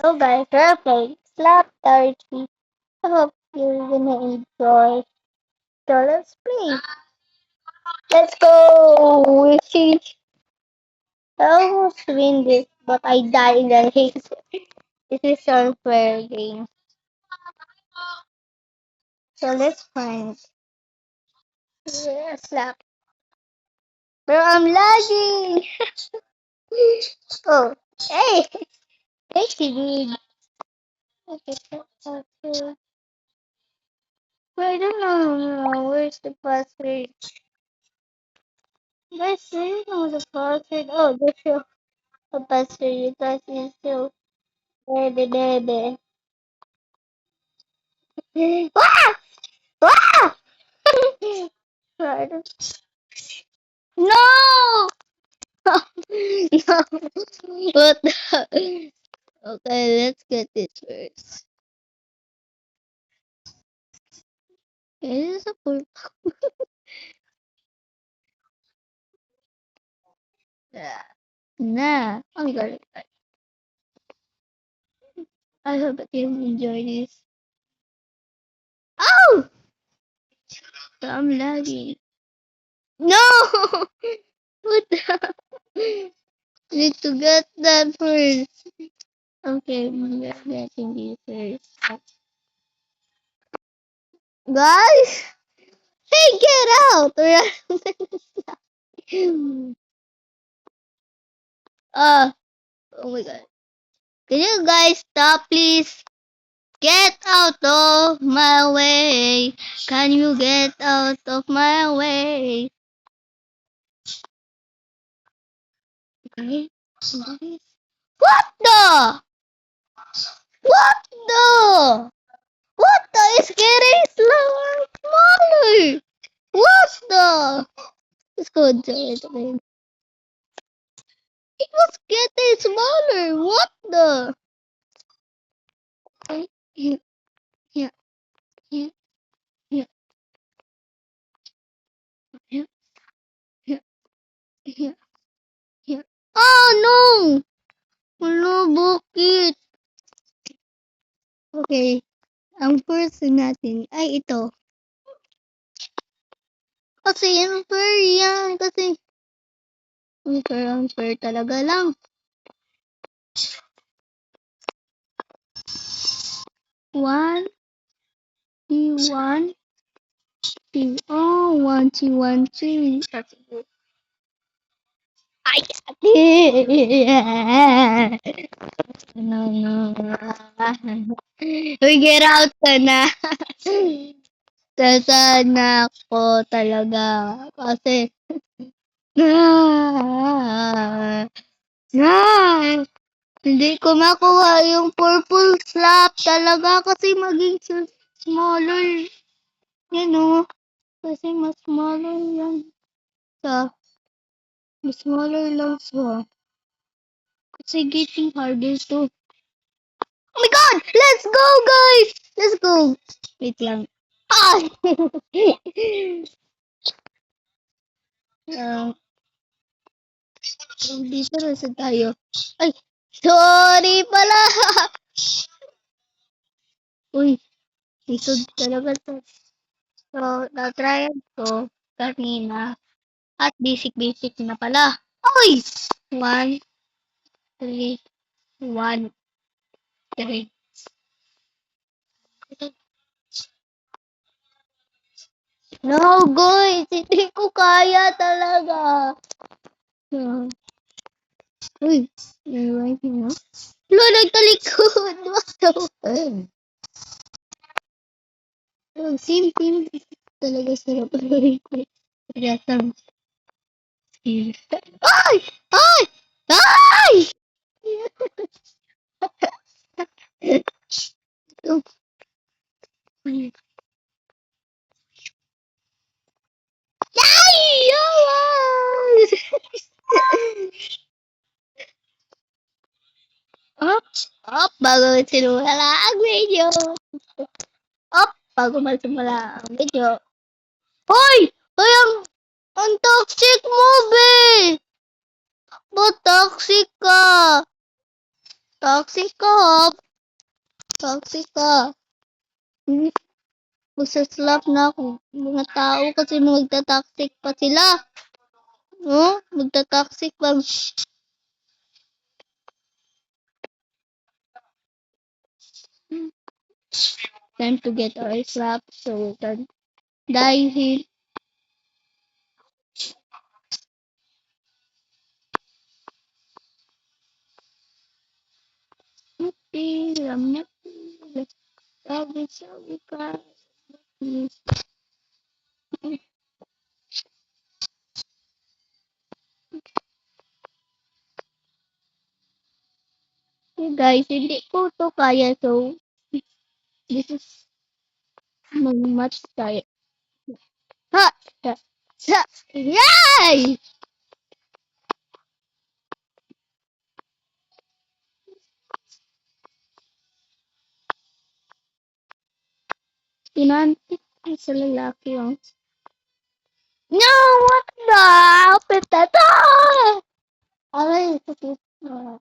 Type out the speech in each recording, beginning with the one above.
So guys, we're playing Slap 30. I hope you're gonna enjoy. So let's play. Let's go! I almost win this, but I die in the race. This is unfair game. So let's find slap. Bro, I'm lagging! Oh, hey! Hey, dude. Okay, okay. Wait, I don't know. Where's the password? Guys, I don't know the password. Oh, there's the password. Because it's still baby. Wah! Wah! Right. No! No! What the? Okay, let's get this first. Is this a full? Yeah. Nah. Oh my god. I hope that you enjoy this. Oh! I'm lagging. No! What the? Need to get that first. Okay, we're getting this first. Guys! Hey, get out! uh, oh my god. Can you guys stop, please? Get out of my way. Can you get out of my way? Okay. What the? What the? What the is getting slower, smaller? What the? Let's go enjoy it again. It was getting smaller. What the? Okay. Here, here, here, here, here, here, here, here. Oh no! Hello, bukit. Okay. Ang first natin ay ito. Kasi unfair yan. Kasi unfair talaga lang. One, two, one, two. Oh, one, two, one, two. That's good. I got it. No. We get out ka na. Sasana ko talaga. Kasi ah, hindi ko makuha yung purple slap talaga kasi maging smaller. Yan o. Kasi mas smaller yan. Mas smaller lang siya. Kasi getting harder to. Oh my god! Let's go, guys! Let's go! Wait lang. Ah! Dito na sa tayo. Ay! Sorry pala! Uy! Dito talaga to. So, na-tryan ko kanina. At basic na pala. Uy! 1, 3, 1, 3. No, guys! Hindi ko kaya talaga. Uy! Rewind mo. Lo, nagtalikod! What the? Same talaga sarap. Riyasang skill. Ay! Ay! Ay! Oh, ay! Yawan! Up, bago sinumala ang video. Up, bago magsimula ang video. Hoy! Hoy, ang toxic mo, be! Ba't toxic ka? Toxic ka, Hop. Toxic ka. Hmm, magsaslap na ako. Mga tao kasi magta-toxic pa sila. Oh, magta-toxic pa. Time to get our slap so we can die here. Mati. Sabi ka. Hey guys, hindi ko to kaya so this is mag-match tayo. Ha! Ha! Ha! Yay! Pinantik ko sa lalaki oh. No! What the? Pitato! Aray, sakit.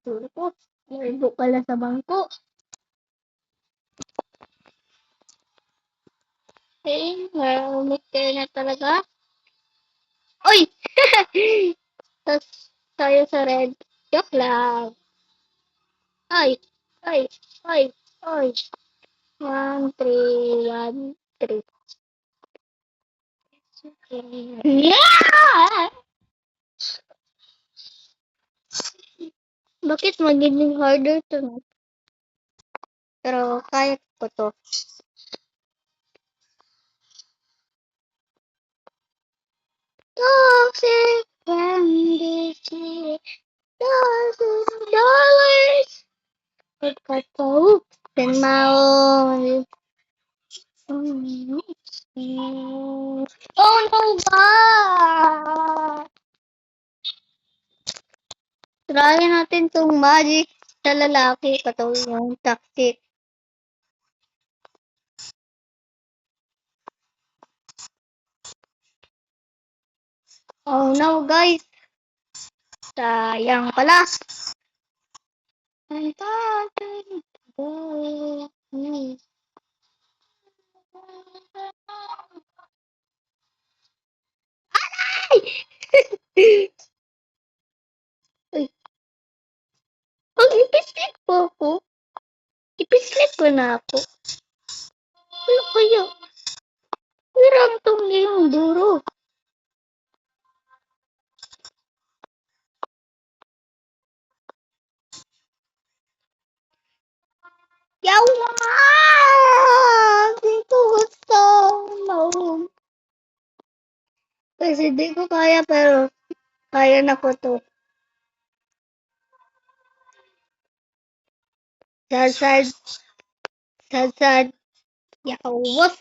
Tulog ko. Naibo pala sa bangko. Eh, marunong kayo na talaga. Oy! Tas tayo sa red. Joke lang. Ay! Ay! Ay! Ay! 1, 3, 1, 3. Yeah! Bakit magiging harder to no? Pero kaya ko to. Toxic bandit. $1,000. Pagkatao. Tenmao. Oh no, ba? Try natin tong magic sa lalaki. Katulad yung tactic. Oh no, guys. Sayang pala. Ang tatay ko. Ay! Ay, oh, ipislit po ako. Ipislit ko na ako. Ano kaya? Hirap tong yung duro. Yawa! Di ko gusto. No. Kasi di ko kaya pero kaya na ko to. Sad. Sad. Yawas.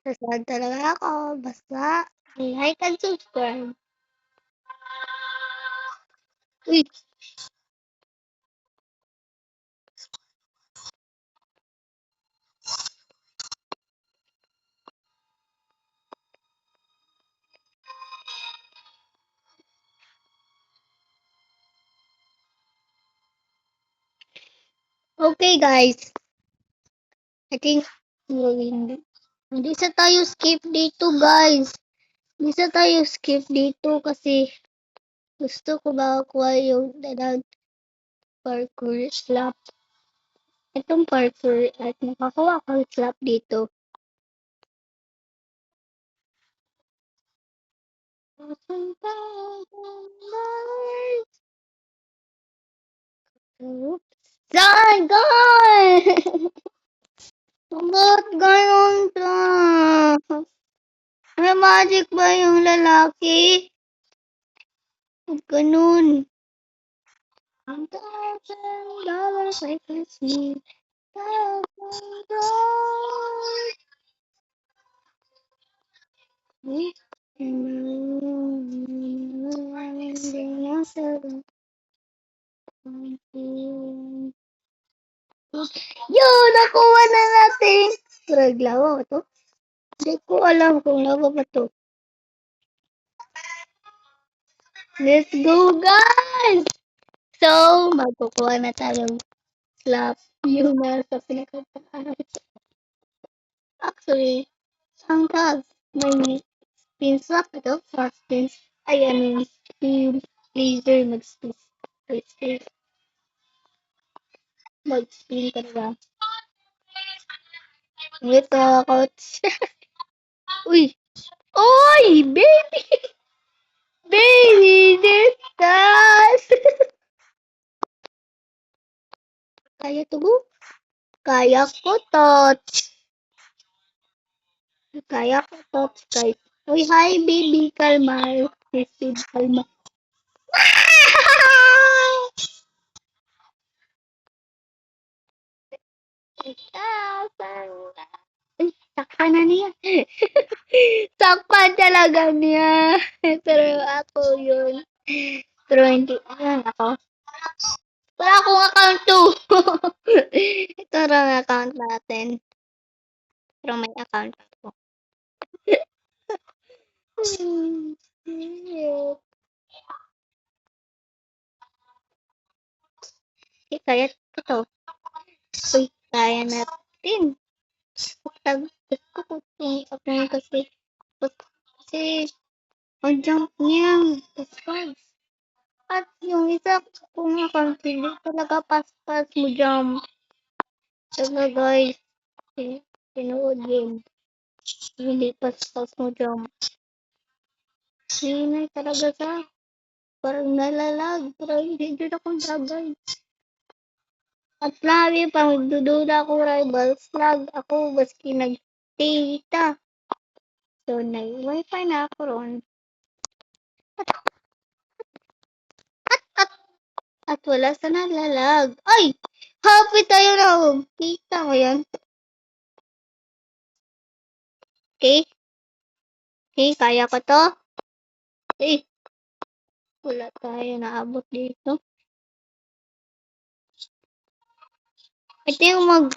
Sad talaga ako. Basta like and subscribe. Uy, okay guys. I think hindi sa tayo skip dito guys. Hindi sa tayo skip dito kasi gusto ko makakuha yung dalag parkour slap. Itong parkour at makakuha ko slap dito. Saan ka? Ba't ganon ka? May magic ba yung lalaki? Huwag ganun. $1,000 I can see. Yun! Nakuha na natin! Reglamo ba to? Hindi ko alam kung lava ba to. Let's go guys! So, magkukuha na tayong slap yung nasa pinakataas. Actually, sometimes may spin slap ito, fast spins. Ay, I mean, spin laser mag-spin. Mag-spin ka na ba? Ito, coach. Uy! Uy! Baby! Baby! This Kaya to mo? Kaya ko, touch. Kaya ko, touch, guys. Uy, hi, baby. Kalma. Baby, kalma. Ay, sakpan na niya. Sakpan talaga niya. Pero ako yun. Pero hindi. Ayan, ako. Wala akong account to. Ito lang account natin. Pero may account ako. Kaya ito. Uy, kaya natin. Gusto ko kung kasi ang jump niya. Paspas. At yung isa kung account hindi talaga paspas mo jump. Talaga guys. Tinood yun. Hindi paspas mo jump. Hinay talaga sa parang nalalag. Parang hindi dyan akong dagay. At labi pa magdududa ko rivals lag ako baski nag-data. So nag-wifi na ako ron. At wala sa nalalag. Ay! Happy tayo na. Kita mo yan. Okay? Okay, kaya ko to. Eh, wala tayo naabot dito. Ito yung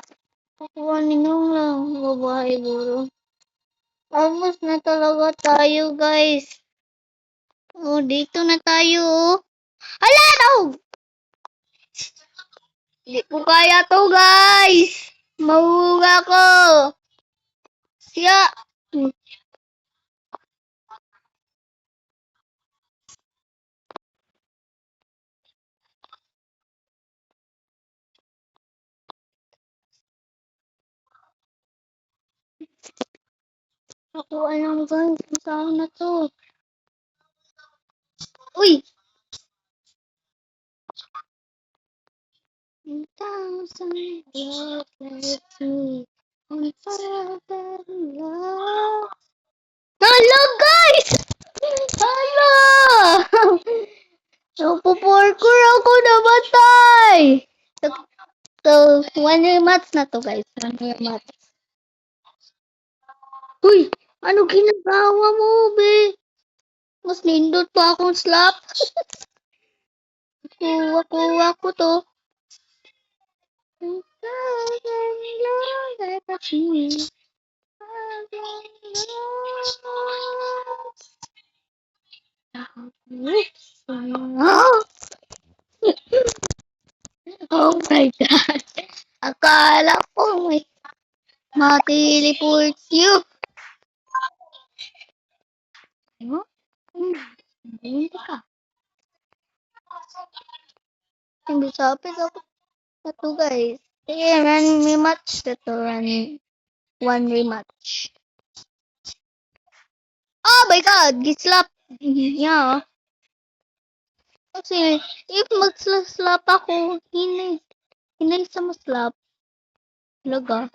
kukuha ninyo lang. Babae guro. Almost na talaga tayo guys. Oh, dito na tayo. Hala daw! Hindi ko kaya to guys. Mahuga ko. Siya. Ako alam guys. Saan na to? Uy! 1,000 love lets me on forever love. Hello guys! Hala! Napupurkur ako namatay! So, one year match na to guys. One year match. Uy! Ano ginagawa mo, be? Mas nindot pa akong slap. Kuha ko to. 1,000 love lets me. Oh my god. Akala ko may ma-teleport you. Ano? Hindi ka. Hindi sabi ako na to guys. Sige, run rematch na to. Run one rematch. Oh my god! Gislap. Yeah. Kasi if mag-slap ako, hinay sa maslap. Talaga.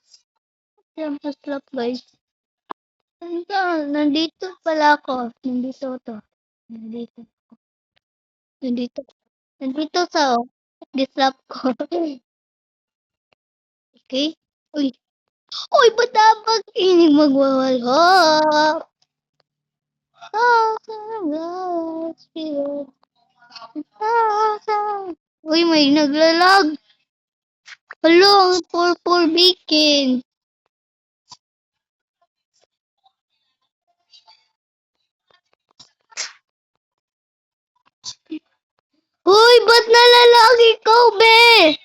Kaya maslap guys. Nandito pala ako. Nandito to. Nandito. Nandito. Nandito sa gislap ko. Okay? Uy. Uy, ba't dapat ining magwawalha? Uy, may naglalag. Hello, ang purple bacon. Uy, ba't nalalag ikaw, be?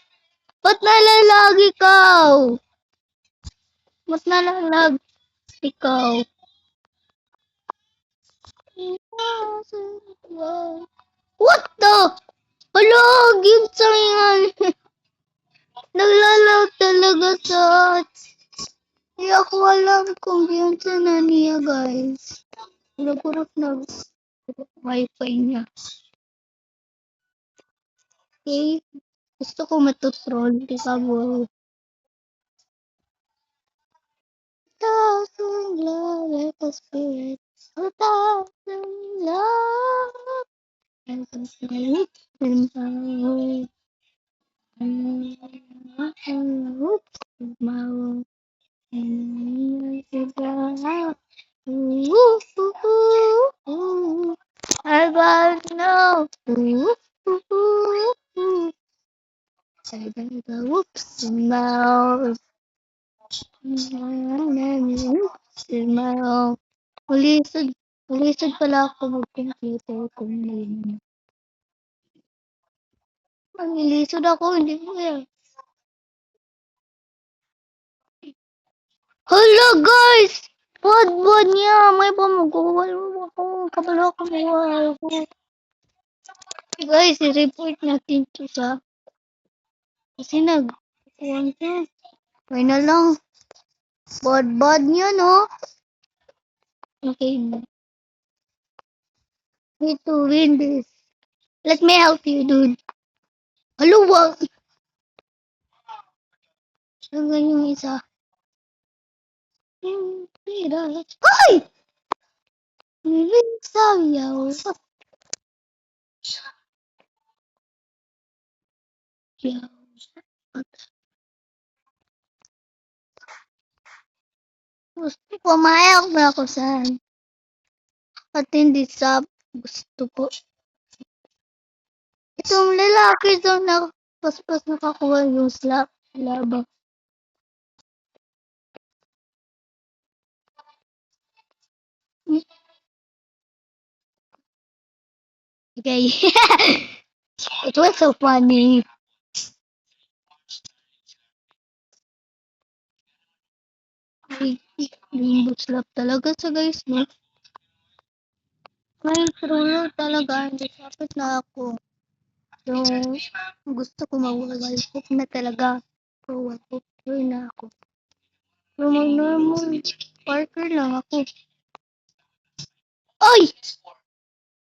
Ba't nalalag ikaw? Ba't nalalag ikaw? What the? Hala, game sayangan. Naglalag talaga sa... Hindi ako alam kung game na niya, guys. Nagurap na wifi niya. Okay? Gusto ko matutroll. Di ba, bro? Thousand love like a spirit. A thousand love like a spirit. I want to know. Whoops, mouth. Mouth. Ulisod. Ulisod pala ako mag-computer kung ngayon. Mag-ilisod ako, hindi ko yan. Hala guys! Buwan niya! May pamaguwal ako. Kabalo ako maguwal ko. Guys, i-report natin to sa... Kasi nag-kuwan siya. Kaya na lang. Bad niya, no? Okay. Need to win this. Let me help you, dude. Halo, wag! Hanggang yung isa. Ay! Sayaw. Yaw. Gusto pumayag na ako saan. At hindi sa gusto po. Itong lalaki daw na paspas nakakuha yung slap. Laba. Okay. It was so funny. Rainbow slap talaga sa guys, no? May true talaga. Disapit na ako. So, gusto ko mawawal hope na talaga. Mawawal hope na ako. Normal Parker lang ako. Ay!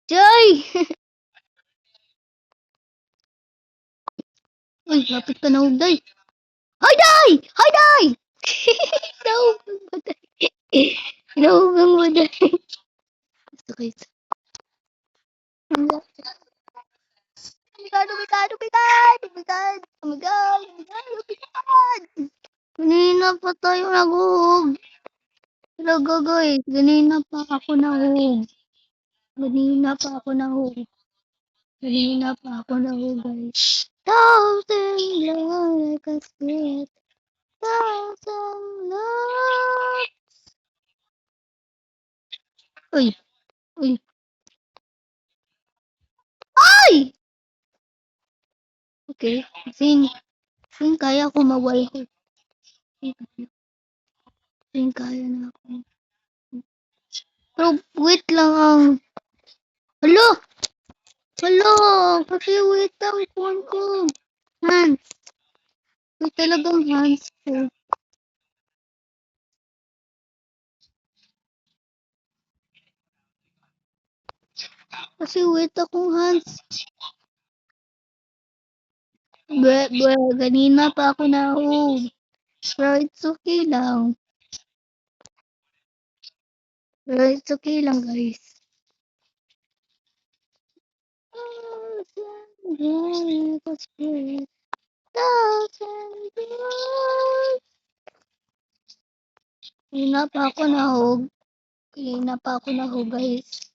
Jay! Uy, lapit ka na hugday. Hay, day! Hay, day! Nahugang mo, day. Nahugang mo, day. Gusto ko ito. Oh my God. Kanina pa tayo naguhug. Talaga guys, kanina pa ako nahug. Kanina pa ako nahug. Kanina pa ako nahug guys. Thousand love like a spirit. Thousand love. Uy, uy. Ay! Okay, Sin kaya ko mawalho. Sin kaya na ako. Pero wait lang ang... Hala! Hala! Kasi wait ang phone ko. Hands. Wait talagang hands ko. Kasi wait akong hands. Ganina pa ako nahug. Pero it's okay lang. Pero it's okay lang guys. Kanina pa ako nahug. Kanina pa ako nahug guys.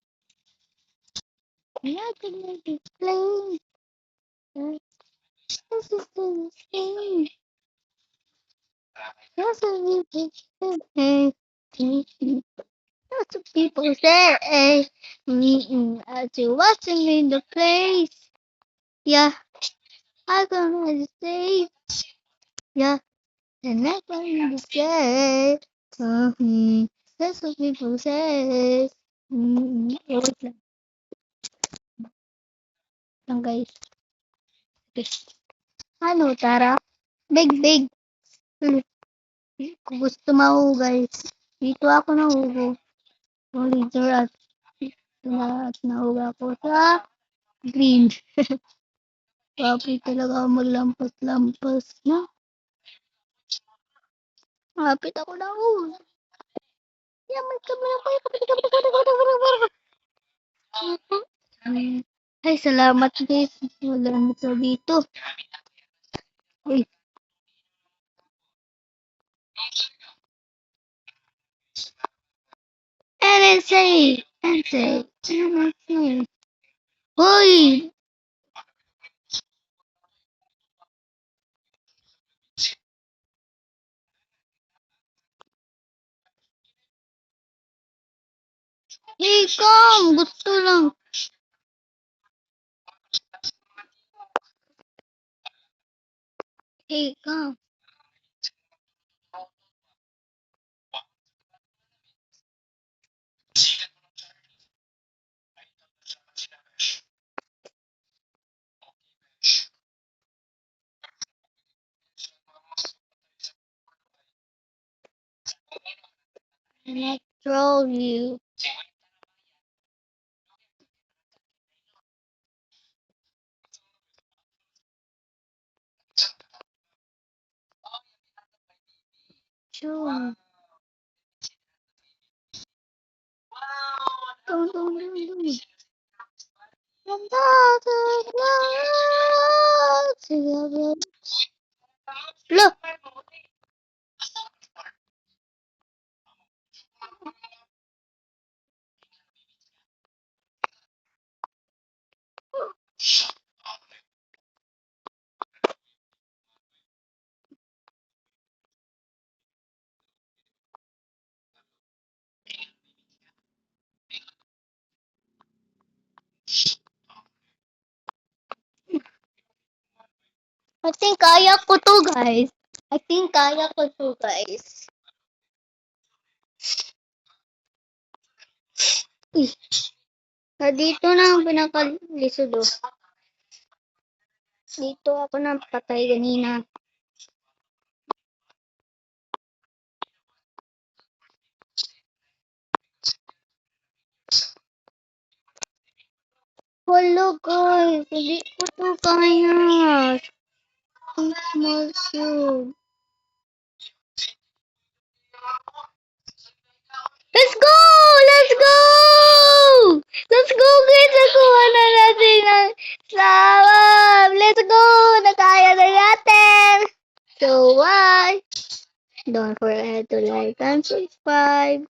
Kaya ganyan explain. This is the thing. That's what people say. That's what people say. As you watching in the place. Yeah, I gonna say, yeah, the next one is say, that's what people say. Wait lang guys. Okay. Ano, Tara? Big, big. Hmm, Kung gusto mahugas, dito ako nahugo. Kung dito at nahuga ko sa green. Happy talaga ako maglampas-lampas na. Hapit ako na ako. Yaman ka mo lang kayo. Ay, salamat guys. Wala na sa dito. Uy, NSA! NSA! NSA! Hoy! Hey, come! Gusto lang. Hey, come. And I troll you. Sure. Dun. Look! I think kaya ko to, guys. I think kaya ko to, guys. Uy, dito na ang pinakalisod, oh. Dito ako na patay kanina. Hello, guys. Hindi ko to kaya. Ang small cube. Let's go! Let's go! Let's go, guys! Nakuha na natin ang slab! Let's go! Nakaya na natin! So, why? Don't forget to like and subscribe.